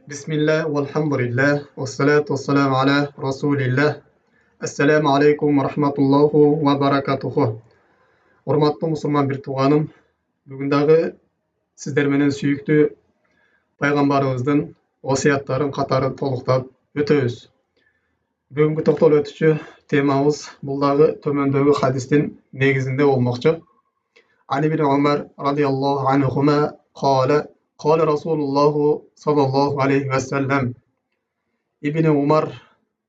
Bismillah, walhamdulillah, wassalatu wassalamu ala rasulillah. Assalamu alaikum wa rahmatullahu wa barakatuhu. Урматтуу мусулман бир тууганым, бүгүн дагы сиздер менен сүйүктүү пайгамбарыбыздын осуяттарын катары толуктап өтөбүз. Бүгүнкү токтолуп өтүүчү темабыз бул дагы төмөндөгү хадистин негизинде болмокчу. Ali bin Umar radıyallahu anhuma قال رسول الله صلى الله عليه وسلم. İbni Umar,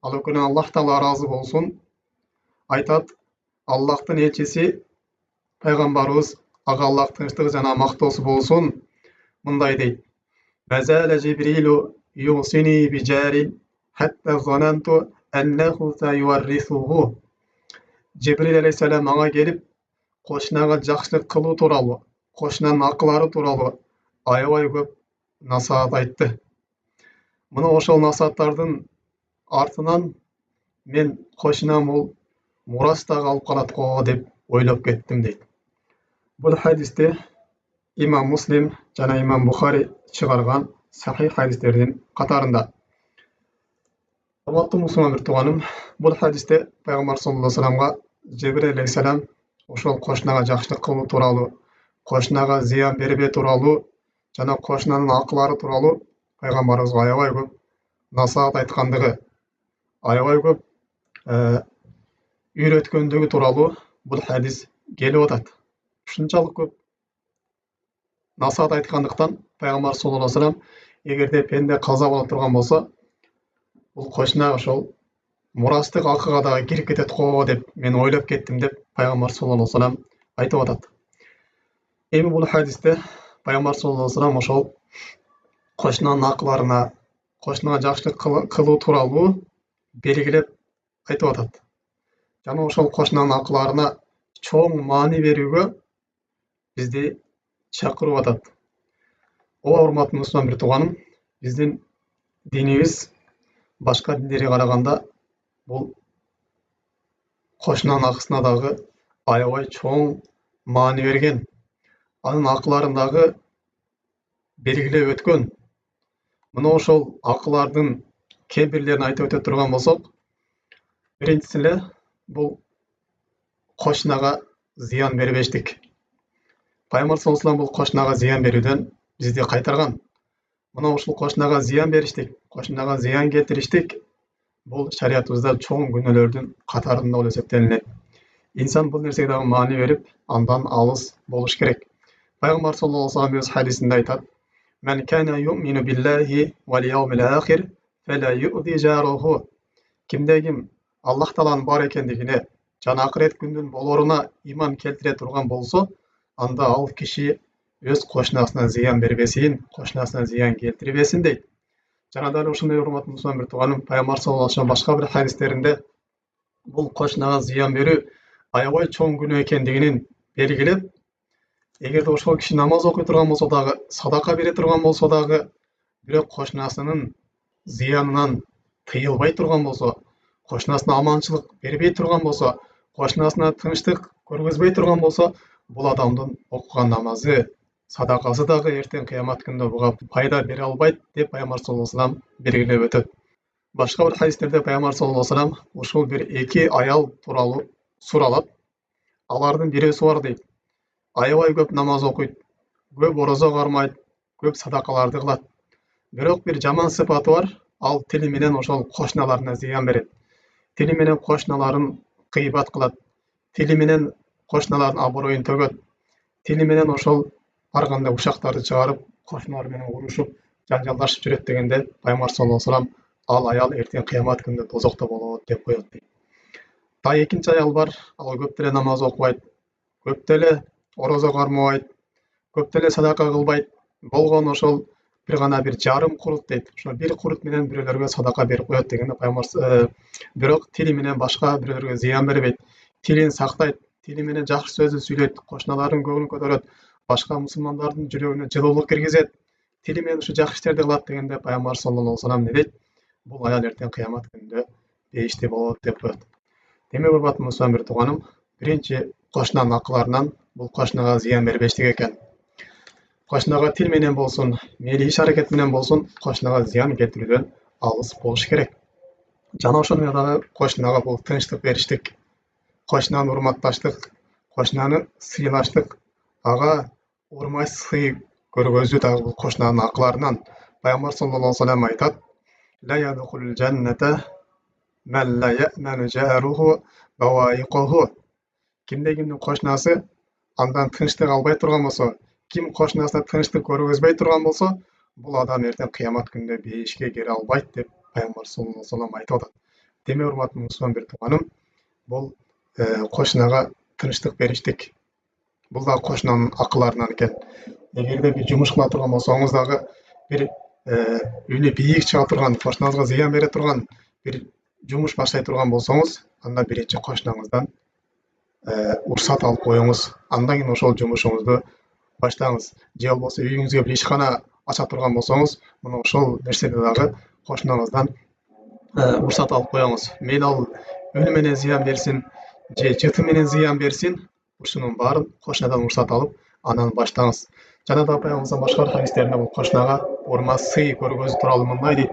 Allah'tan Allah Teala razı olsun, айтат, Allah'tın elçisi Peygamberimiz Ağa Allah tınçlığı jana mактоосу болсун, мындай дейт. Mazala Jibrilu yusini bi jarin hatta zanantu annahu sayuwarrithuhu. Jibril aleyhisselam аңа келип, кошунага жакшылык кылуу тууралуу, кошунанын акылары тууралуу аябай көп насаат айтты. Мына ошол насааттардын артынан мен кошунам бул мурас дагы алып калат го деп ойлоп кеттим дейт. Бул хадисте имам Муслим жана имам Бухари чыгарган сахих хадистердин катарында. Урматтуу мусулман бир тууганым, бул хадисте пайгамбар саллаллаху алейхи вассаламга Жибрил алейхиссалам ошол кошунага жакшылык кылуу тууралуу, кошунага зыян бербөө тууралуу жана кошунанын акылары тууралуу пайгамбарыбызга аябай көп насаат айткандыгы, аябай көп үйрөткөндүгү тууралуу бул хадис келип атат. Ушунчалык көп насаат айткандыктан пайгамбар саллаллаху алейхи вассалам эгерде пенде каза боло турган болсо, бул кошуна ошол мурастык акыга дагы кирип кетет го деп мен ойлоп кеттим деп пайгамбар саллаллаху алейхи вассалам айтып атат. Эми бул хадисте пайгамбар саллаллаху алейхи вассалам ошол кошунанын акыларына, кошунага жакшылык кылуу тууралуу белгилеп айтып атат. Жана ошол кошунанын акыларына чоң маани берүүгө бизди чакырып атат. Ооба, урматтуу мусулман бир тууганым, биздин динибиз башка диндерге караганда бул кошунанын акысына дагы аябай чоң маани берген. Анын акыларын дагы белгилеп өткөн. Мына ошол акылардын кээ бирлерин айтып өтө турган болсок, биринчиси эле бул кошунага зыян бербештик. Пайгамбар саллаллаху алейхи вассалам бул кошунага зыян берүүдөн бизди кайтарган. Мына ушул кошунага зыян бериштик, кошунага зыян келтириштик бул шариятыбызда чоң күнөөлөрдүн катарында болуп эсептелинет. Инсан бул нерсеге дагы маани берип, андан алыс болуш керек. Пайгамбар саллаллаху алейхи вассалам хадисинде айтат: "Мен кана ю'мину биллахи вал яумил ахир фала ю'зи жараху." Кимде ким Аллах Тааланын бар экендигине жана акырет күндүн болоруна иман келтире турган болсо, анда ал киши өз кошунасына зыян бербесин, кошунасына зыян келтирбесин дейт. Жана дал ушундай урматтуу мусулман бир тууганым, пайгамбар саллаллаху алейхи вассалам башка бир хадистеринде бул кошунага зыян берүү аябай чоң күнөө экендигин белгилеп, эгерде ошол киши намаз окуй турган болсо дагы, садака бере турган болсо дагы, бирок кошунасынын зыянынан тыйылбай турган болсо, кошунасына аманчылык бербей турган болсо, кошунасына тынчтык көргөзбөй турган болсо, бул адамдын окуган намазы, садакасы дагы эртең кыямат күндө буга пайда бере албайт деп пайгамбар саллаллаху алейхи вассалам белгилеп өтөт. Башка бир хадистерде пайгамбар саллаллаху алейхи вассалам ушул бир эки аял тууралуу суралат. Алардын бирөөсү бар дейт. Аябай көп намаз окуйт, көп орозо кармайт, көп садакаларды кылат. Бирок бир жаман сыпаты бар, ал тили менен ошол кошуналарына зыян берет. Тили менен кошуналарын кыйбат кылат. Тили менен кошуналардын аброюн төгөт. Тили менен ошол ар кандай ушактарды чыгарып, кошуналар менен урушуп, жанжалдашып жүрөт дегенде пайгамбар саллаллаху алейхи вассалам ал аял эртең кыямат күндө тозокто болот деп коет дейт. Та экинчи аял бар, ал көп деле намаз окубайт, көп деле орозо кармабайт, көп деле садака кылбайт. Болгону ошол бир гана бир жарым курут дейт. Ошол бир курут менен бирөөлөргө садака берип коет дегенде пайгамбар бирок тили менен башка бирөөлөргө зыян бербейт. Тилин сактайт, тили менен жакшы сөздү сүйлөйт, кошуналардын көңүлүн көтөрөт, башка мусулмандардын жүрөгүнө жылуулук киргизет. Тили менен ушу жакшы иштерди кылат дегенде пайгамбар саллаллаху алейхи вассалам не дейт? Бул аял эртең кыямат күндө бейиште болот деп коет. Демек, урматтуу мусулман бир тууганым, биринчи кошунанын акыларынан бул кошунага зыян бербештик экен. Кошунага тил менен болсун, мейли иш аракет менен болсун, кошунага зыян келтирүүдөн алыс болуш керек. Жана ошону дагы кошунага бул тынчтык бериштик, кошунаны урматташтык, кошунаны сыйлаштык, ага урмай сый көргөзүү дагы бул кошунанын акыларынан. Пайгамбар саллаллаху алейхи ва саллям айтат: "Ла ядхулул жанната ман ла я'ману жаруху баваиқуху." Кимде-кимдин кошунасы андан тынчтык албай турган болсо, ким кошунасына тынчтык көргөзбөй турган болсо, бул адам эртең кыямат күнүндө бейишке кире албайт деп Пайгамбар саллаллаху алейхи ва саллям айтып атат. Демек, урматтуу мусулман бир тууганым, бул кошунага тынчтык бериштик. Бул дагы кошунанын акылларынан экен. Эгерде бир жумуш кыла турган болсоңуз дагы, бир үнү бийик чыга турган, кошунаңызга зыян бере турган бир жумуш баштай турган болсоңуз, анда биринчи кошунаңыздан уруксат алып коюңуз. Андан кийин ошол жумушуңузду баштаңыз. Же болбосо үйүңүзгө бир ишкана ача турган болсоңуз, мына ошол нерседе дагы кошунаңыздан уруксат алып коюңуз. Мейли ал үнү менен зыян берсин, же жыты менен зыян берсин, ушунун баарын кошунадан уруксат алып, анан баштаңыз. Жана да Пайгамбарыбыздын башка бир хадистеринде бул кошунага урма сый көргөзүү тууралуу мындай дейт: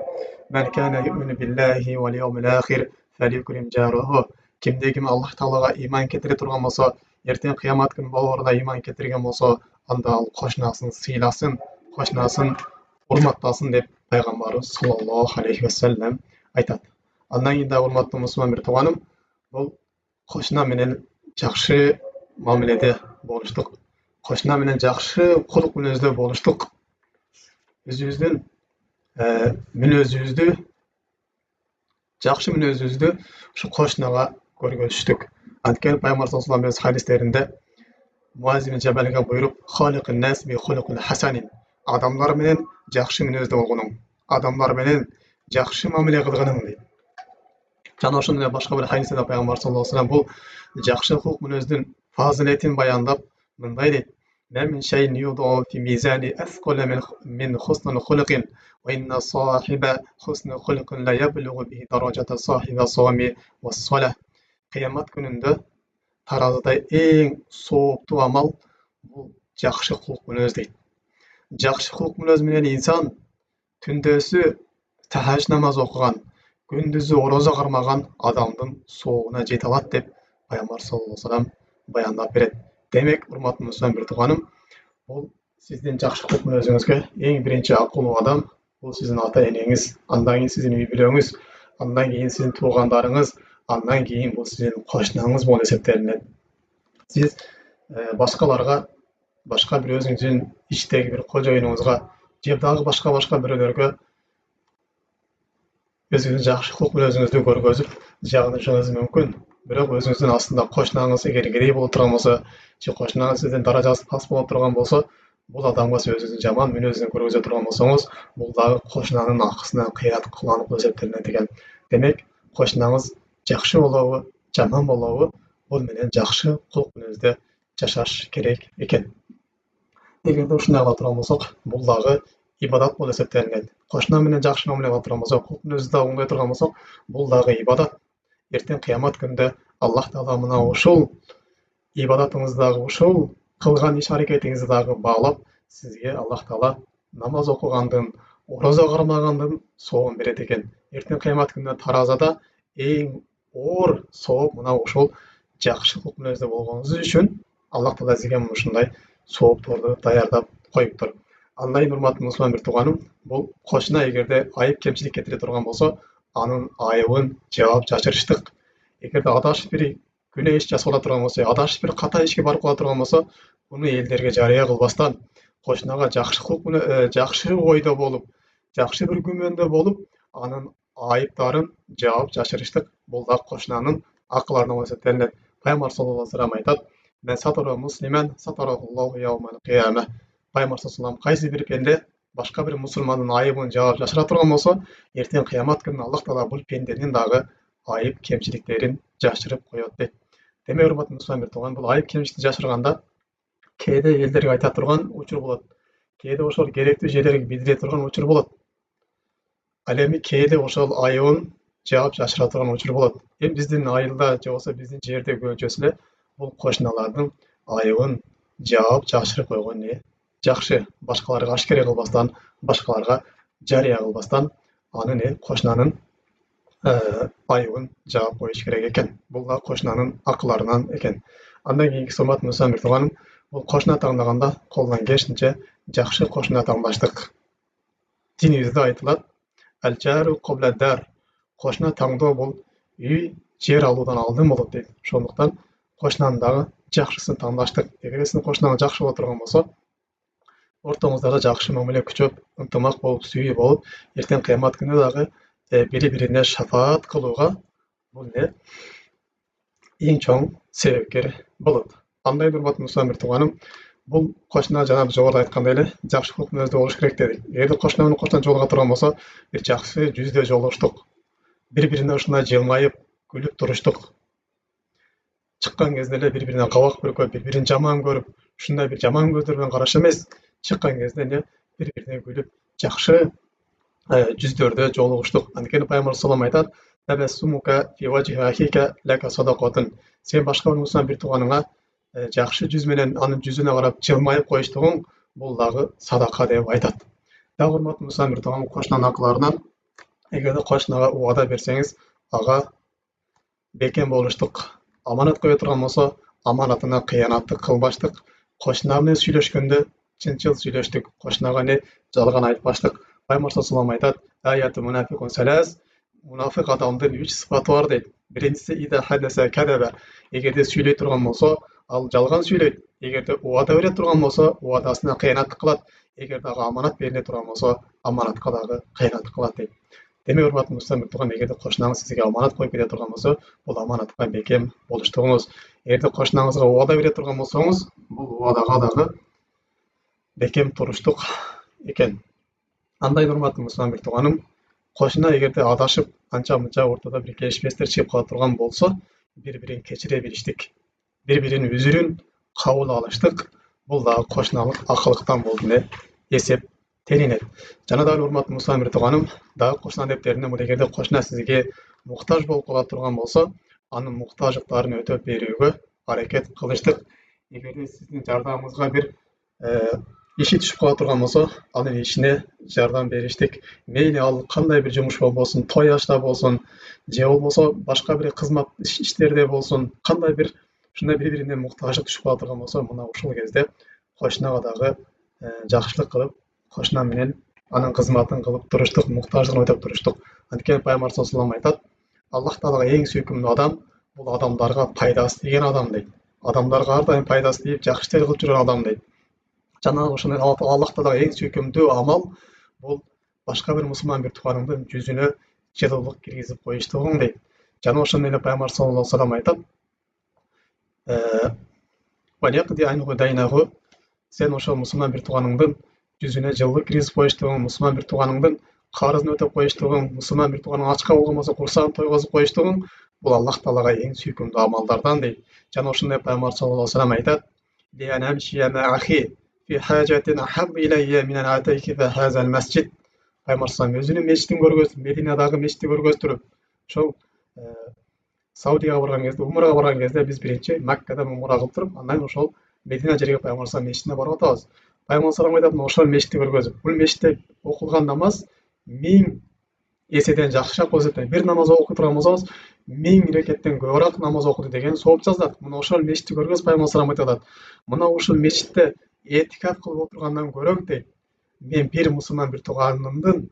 "Мен кана ю'мину биллахи вал яумил ахир фалюкрим жаруху." Кимде-ким Аллах Таалага ыйман келтире турган болсо, эртең кыямат күнү болоруна ыйман келтирген болсо, анда ал кошунасын сыйласын, кошунасын урматтасын деп Пайгамбарыбыз саллаллаху алейхи ва саллям айтат. Андан кийин дагы урматтуу мусулман бир тууганым, бул кошуна менен жакшы мамиледе болуштук, кошуна менен жакшы кулук мүнөздө болуштук. Өзүбүздүн мүнөзүбүздү, жакшы мүнөзүбүздү ушу кошунага көргөзүштүк. Анткени Пайгамбар саллаллаху алейхи ва саллям хадистеринде Муаз ибн Жабалга буйруп, "Халикун нас би хулукин хасанин." Адамдар менен жакшы мүнөздө болгонуң, адамдар менен жакшы мамиле кылгының дейт. Жана ошондой эле башка бир хадисте Пайгамбар саллаллаху алейхи ва саллям бул жакшы кулук мүнөздүн фазилетин баяндап мындай дейт: "Ма мин шайин юдау фи мизани асқала мин хуснил хулукин, ва инна сахиба хуснил хулукин ла яблугу би даражата сахиба сами вас сала." Кыямат күнүндө таразыда эң сооптуу амал бул жакшы кулук мүнөз дейт. Жакшы кулук мүнөз менен инсан түндөсү тахажжуд намаз окуган, күндүзү орозо кармаган адамдын соогуна жете алат деп Пайгамбар саллаллаху алейхи ва саллям баяндап берет. Демек, урматтуу мусулман бир тууганым, бул сиздин жакшы кулук мүнөзүңүзгө эң биринчи акылуу адам бул сиздин ата энеңиз, андан кийин сиздин үй бүлөңүз, андан кийин сиздин туугандарыңыз, андан кийин бул сиздин кошунаңыз болуп эсептелинет. Сиз башкаларга, башка бир өзүңүздүн иштеги бир кожоюнуңузга же дагы башка бирөөлөргө өзүңүздүн жакшы кулук мүнөзүңүздү көргөзүп жагынышыңыз мүмкүн. Бирок өзүңүздүн астында кошунаңыз эгер кедей болуп турган болсо, же кошунаңыз сизден даражасы пас болуп турган болсо, бул адамга сиз өзүңүздүн жаман мүнөзүн көргөзө турган болсоңуз, бул дагы кошунанын акысына кыянат кылган болуп эсептелинет экен. Демек, кошунаңыз жакшы болобу, жаман болобу, бул менен жакшы кулук мүнөздө жашаш керек экен. Эгерде ушундай кыла турган болсок, бул дагы ибадат болуп эсептелинет. Кошуна менен жакшы мамиле кыла турган болсок, кулук мүнөздү дагы оңдой турган болсок, бул дагы ибадат. Эртең кыямат күнүндө Аллах Таала мына ушул ибадатыңызды дагы, ушул кылган иш аракетиңизди дагы баалап, сизге Аллах Таала намаз окугандын, орозо кармагандын соогун берет экен. Эртең кыямат күнүндө таразада эң оор сооп мына ушул жакшы кулук мүнөздө болгонуңуз үчүн Аллах Таала сизге ушундай соопторду даярдап коюптур. Андан кийин, урматтуу мусулман бир тууганым, бул кошуна эгерде айып кемчилик келтире турган болсо, анын айыбын жаап жашырыштык. Эгерде адашып бир күнөө иш жасап турган болсо, адашып бир ката ишке барып кала турган болсо, буну элдерге жарыя кылбастан, кошунага жакшы кулук жакшы ойдо болуп, жакшы бир күмөндө болуп, анын айыптарын жаап жашырыштык. Бул да кошунанын акылларынан болуп эсептелинет. Пайгамбар саллаллаху алейхи ва саллям айтат: "Мен сатара муслиман сатараллаху яумал кыяма." Пайгамбар саллаллаху алейхи ва саллям кайсы бир пенде башка бир мусулмандын айыбын жаап жашыра турган болсо, эртең кыямат күнүнө Аллах Таала бул пенденин дагы айып кемчиликтерин жашырып коет дейт. Демек, урматтуу мусулман бир тууган, бул айып кемчиликти жашырганда кээде элдерге айта турган учур болот. Кээде ошол керектүү жерлерге билдире турган учур болот. Ал эми кээде ошол айыбын жаап жашыра турган учур болот. Эми биздин айылда же болбосо биздин жерде көбүнчөсү эле бул кошуналардын айыбын жаап жашырып койгон жакшы, башкаларга ашкере кылбастан, башкаларга жарыя кылбастан аны кошунанын айыбын жаап коюш керек экен. Бул да кошунанын акыларынан экен. Андан кийинки урматтуу Мусамир тууганым, бул кошуна таңдаганда колдон келишинче жакшы кошуна таңдаштык. Динибизде айтылат, ал-жару кобла-дар. Кошуна таңдоо бул үй, жер алуудан алдын болот дейт. Ошондуктан кошунанын дагы жакшысын таңдаштык. Эгер сиздин кошунаңыз жакшы боло турган болсо, ортоңуздарда жакшы мамиле күчөп, ынтымак болуп, сүйүү болуп, эртең кыямат күнү дагы бири-бирине шафаат кылууга бул эң чоң себепкер болот. Андай урматтуу Мусамир тууганым, бул кошуна жана жогоруда айткандай эле жакшылыктын өзүндө болуш керек дедик. Эгерде кошуна менен кошуна жолуга турган болсо, бир жакшы жүздө жолугуштук. Бири-бирине ушундай жылмайып, күлүп туруштук. Чыккан кезде эле бири-бирине кабак бүркөп, бири-бирин жаман көрүп, ушундай бир жаман көздөр менен караш эмес, чыккан кезде бири-бирине күлүп, жакшы жүздөрдө жолугуштук. Анткени Пайгамбар саллаллаху алейхи ва саллям айтат: "Табассумука фи важхи ахика лака садакатун." Сен башка бир мусулман бир тууганыңа жакшы жүз менен анын жүзүнө карап жылмайып коюштугуң бул дагы садака деп айтат. Дагы урматтуу мусулман бир тууганым, кошунанын акыларынан эгерде кошунага убада берсеңиз, ага бекем болуштук. Аманат кое турган болсо, аманатына кыянаттык кылбаштык. Кошуна менен сүйлөшкөндө чынчыл сүйлөштүк. Кошунага жалган айтпаштык. Пайгамбар саллаллаху алейхи ва саллям айтат: "Аяту мунафикун салас." Мунафик адамдын 3 сыпаты бар дейт. Биринчиси ида хадаса кадаба. Эгерде сүйлөй турган болсо, ал жалган сүйлөйт. Эгерде убада бере турган болсо, убадасына кыянаттык кылат. Эгер дагы аманат бериле турган болсо, аманатка дагы кыянаттык кылат дейт. Демек, урматтуу мусулман тууган, эгерде кошунаңыз сизге аманат коюп кете турган болсо, бул аманатка бекем болуштугуңуз. Эгерде кошунаңызга убада бере турган болсоңуз, бул убадага дагы бекем туруштук экен. Андай урматтуу мусулман тууганым, кошуна эгерде адашып, анча-мынча ортодо бир келишпестер чыгып кала турган болсо, бири-бирин кечире билиштик. Бири-биринин үзүрүн кабыл алыштык. Бул дагы кошуналык акылыктан болду деп эсептелинет. Жана дагы урматтуу мусулман тууганым, дагы кошуна адептеринен бул эгерде кошуна сизге муктаж болуп кала турган болсо, анын муктаждыктарын өтөп берүүгө аракет кылыштык. Эгерде сиздин жардамыңызга бир иши түшүп кала турган болсо, анын ишине жардам бериштик. Мейли ал кандай бир жумуш болбосун, той ашта болсун, же болбосо башка бир кызмат иштерде болсун, кандай бир ушундай бири-бирине муктаждык түшүп кала турган болсо, мына ушул кезде кошунага дагы жакшылык кылып, кошуна менен анын кызматын кылып туруштук, муктаждыгын өтөп туруштук. Анткени Пайгамбар саллаллаху алейхи ва саллям айтат: "Аллах таалага эң сүйкүмдүү адам бул адамдарга пайдасы тийген адам" дейт. Адамдарга ар дайым пайдасы тийип, жакшы иштер кылып жүргөн адам дейт. Жана ошондой Аллах таалага эң сүйкүмдүү амал бул башка бир мусулман бир тууганыңдын жүзүнө жылуулук киргизип коюштугуң дейт. Жана ошондой эле Пайгамбар саллаллаху алейхи ва саллям айтат: "Валякди анху дайнаху." Сен ошо мусулман бир тууганыңдын жүзүнө жылуулук киргизип коюштугуң, мусулман бир тууганыңдын карызын өтөп коюштугуң, мусулман бир тууганың ачка болгон болсо курсагын тойгозуп коюштугуң бул Аллах таалага эң сүйкүмдүү амалдардан дейт. Жана ошондой Пайгамбар саллаллаху алейхи ва саллям айтат: "Ли анамшия ма'ахи fi hajatin ahabbu ilayya min an atakifa hadha al-masjid." Пайгамбар саллаллаху алейхи ва саллям өзүнүн мечитин көргөзүп, Мединадагы мечитти көргөзтүрүп, ошол Саудияга барган кезде, умрага барган кезде биз биринчи Маккадан умра кылып туруп, андан ошол Медина жерге Пайгамбар саллаллаху алейхи ва саллям мечитине барып атабыз. Пайгамбар саллаллаху алейхи ва саллям айтат, ошол мечитти көргөзүп, бул мечитте окулган намаз 1000 эседен жакшыраак болот. Бир намаз окуй турган болсоңуз, 1000 рекеттен көбүрөөк намаз окуду деген сооп жазылат. Мына ошол мечитти көргөзүп Пайгамбар саллаллаху алейхи ва саллям айтат: "Мына ушул мечитте этикаф кылып отургандан көрөк" дейт. "Мен бир мусулман бир тууганымдын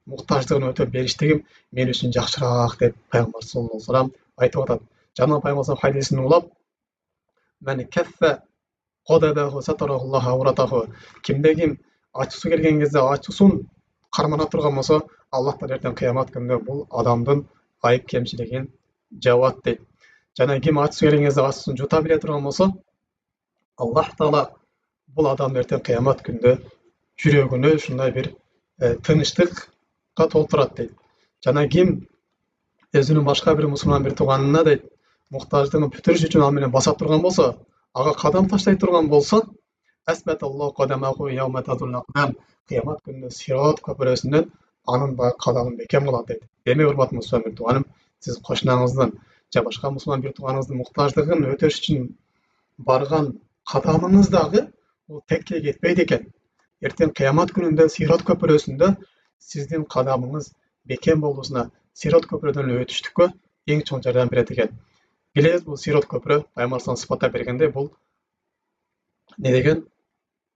муктаждыгын өтөп бериштигим мен үчүн жакшыраак" деп Пайгамбар саллаллаху алейхи ва саллям айтып атат. Жана Пайгамбар саллаллаху алейхи ва саллям хадисин улап: "Мен каффа кодабаху сатараллаху ауратаху." Кимде ким ачуусу келген кезде ачуусун кармана турган болсо, Аллах таала эртең кыямат күнүндө бул адамдын айып кемчилигин жабат дейт. Жана ким ачуусу келген кезде ачуусун жута биле турган болсо, Аллах таала бул адамды эртең кыямат күнүндө жүрөгүнө ушундай бир тынычтыкка толтурат дейт. Жана ким өзүнүн башка бир мусулман бир тууганына дейт муктаждыгын бүтүрүш үчүн ал менен баса турган болсо, ага кадам таштай турган болсо, асбаталлаху кадамаху яума тазулл акдам. Кыямат күнүндө Сират көпүрөсүнөн анын да кадамын бекем кылат дейт. Демек, урматтуу мусулман бир тууганым, сиз кошунаңыздын же башка мусулман бир тууганыңыздын муктаждыгын өтөш үчүн барган кадамыңыз дагы бул текке кетпейди экен. Эртең кыямат күнүндө Сирот көпүрөсүндө сиздин кадамыңыз бекем болуусуна Сирот көпүрөдөн өтүштүккө эң чоң жардам берет экен. Билебиз, бул Сирот көпүрө Пайгамбар сыпаттап бергенде бул не деген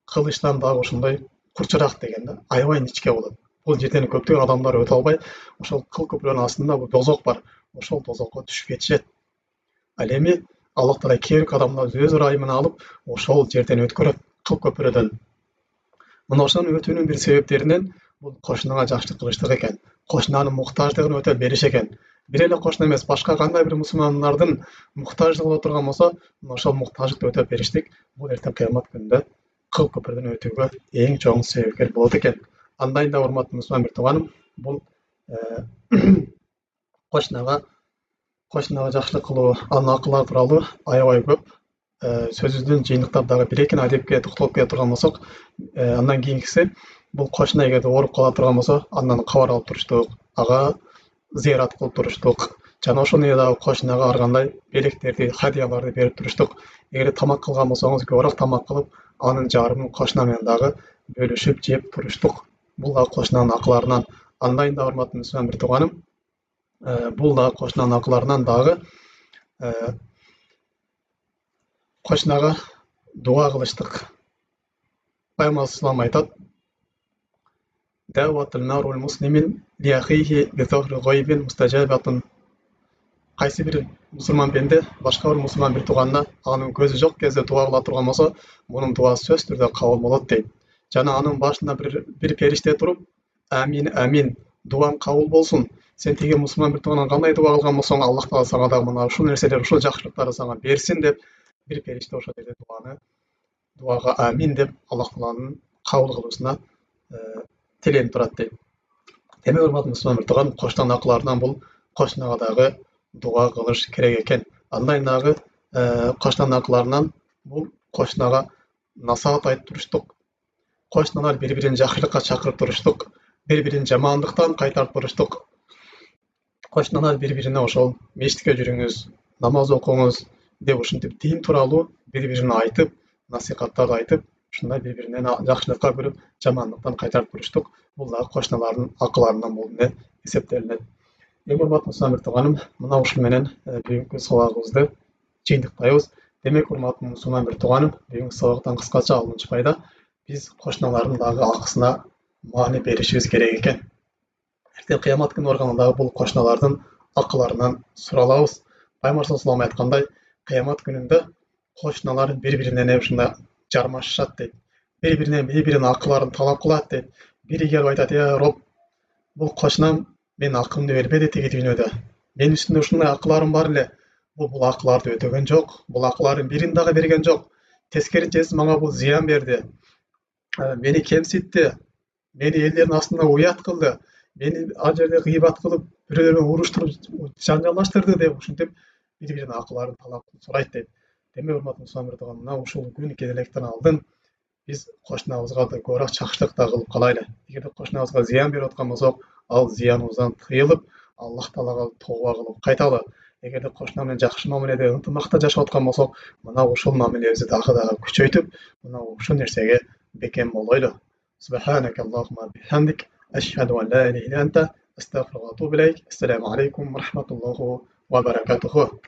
кылычтан дагы ошондой курчураак деген да, аябай ичке болот. Бул жерден көптөгөн адамдар өтө албай, ошол кыл көпүрөнүн астында бул дозок бар. Ошол дозокко түшүп кетишет. Ал эми Аллах Таала кээ бир адамдарды өз ырайымына алып, ошол жерден өткөрөт кыл көпүрөдөн. Мына ошонун өтүүнүн бир себептеринен бул кошунага жакшылык кылыштык экен. Кошунанын муктаждыгын өтөп бериш экен. Бир эле кошуна эмес, башка кандай бир мусулмандардын муктаждыгы боло турган болсо, ошол муктаждыкты өтөп бериштик бул эртең кыямат күнүндө кыл көпүрөдөн өтүүгө эң чоң себепкер болот экен. Андайын да урматтуу мусулман бир тууганым, бул кошунага жакшылык кылуу, анын акылары тууралуу аябай көп сөзүбүздүн жыйынтыктардагы бир экини адепке токтолуп кете турган болсок, андан кийинкиси бул кошуна эгерде ооруп кала турган болсо, андан кабар алып туруштук, ага зыярат кылып туруштук, жана ошондой дагы кошунага ар кандай белектерди, хадияларды берип туруштук. Эгерде тамак кылган болсоңуз, көбүрөөк тамак кылып, анын жарымын кошуна менен дагы бөлүшүп жеп туруштук. Бул дагы кошунанын акыларынан. Андайын да урматтуу мусулман бир тууганым, бул дагы кошунанын акыларынан дагы кошунага дуа кылыштык. Пайгамбар салам айтат: "Дa'ватул мар'ул муслимин ли ахихи би захри гайбин мустажабатун". Кайсы бир мусулман пенде башка бир мусулман бир тууганына анын көзү жок кезде дуа кыла турган болсо, мунун дуасы сөзсүз түрдө кабыл болот дейт. Жана анын башында бир периште туруп, "Амин, амин, дуаң кабыл болсун. Сен тиги мусулман бир тууганга кандай дуа кылган болсоң, Аллах Таала сага дагы мына ушул нерселер, ушул жакшылыктарды сага берсин" деп бир периште ошол жерде дуага амин деп Аллах Тааланын кабыл кылуусуна тиленип турат дейт. Демек, урматтуу мусулман бир тууган, кошунанын акыларынан бул кошунага дагы дуа кылыш керек экен. Андайын дагы кошунанын акыларынан бул кошунага насаат айтып туруштук. Кошуналар бири-бирин жакшылыкка чакырып туруштук, бири-бирин жамандыктан кайтарып туруштук. Кошуналар бири-бирине ошол мечитке жүрүңүз, намаз окуңуз деп ушинтип дин тууралуу бири-бирине айтып, насихаттарды айтып, ушундай бири-биринен жакшылыкка көрүп, жамандыктан кайтарып туруштук. Бул дагы кошуналардын акыларынан болуп эсептелинет. Эми урматтуу мусулман бир тууганым, мына ушул менен бүгүнкү сабагыбызды жыйынтыктайбыз. Демек, урматтуу мусулман бир тууганым, бүгүнкү сабактан кыскача алынчу пайда: биз кошуналардын дагы акысына маани беришибиз керек экен. Эртең кыямат күнү барганда дагы бул кошуналардын акыларынан суралабыз. Пайгамбар салам айткандай, кыямат күнүндө кошуналар бири-бирине ушундай жармашышат дейт. Бири-биринин акыларын талап кылат дейт. Бири келип айтат: "Роб, бул кошунам мен акылымды бербеди тиги дүйнөдө. Менин үстүмдө ушундай акыларым бар эле. Бул акыларды өтөгөн жок. Бул акылардын бирин дагы берген жок. Тескерисинче мага бул зыян берди. Мени кемситти. Мени элдердин астында уят кылды. Мени ал жерде гыйбат кылып, бирөө менен уруштуруп, жаңжалдаштырды" деп ушинтип бири-биринин акыларын талап сурайт дейт. Демек, урматтуу мусулман бир тууган, мына ушул күн келелектен алдын биз кошунабызга да көбүрөөк жакшылык да кылып калайлы. Эгерде кошунабызга зыян берип аткан болсок, ал зыяныбыздан тыйылып, Аллах Таалага тооба кылып кайталы. Эгерде кошуна менен жакшы мамиледе, ынтымакта жашап аткан болсок, мына ушул мамилебизди дагы күчөйтүп, мына ушул нерсеге бекем болойлу. Субханака Аллахумма бихамдик, ашхаду ан ла илаха илля анта, астагфирука ва атубу илейк. Ассаламу алейкум ва рахматуллахи ва баракатуху.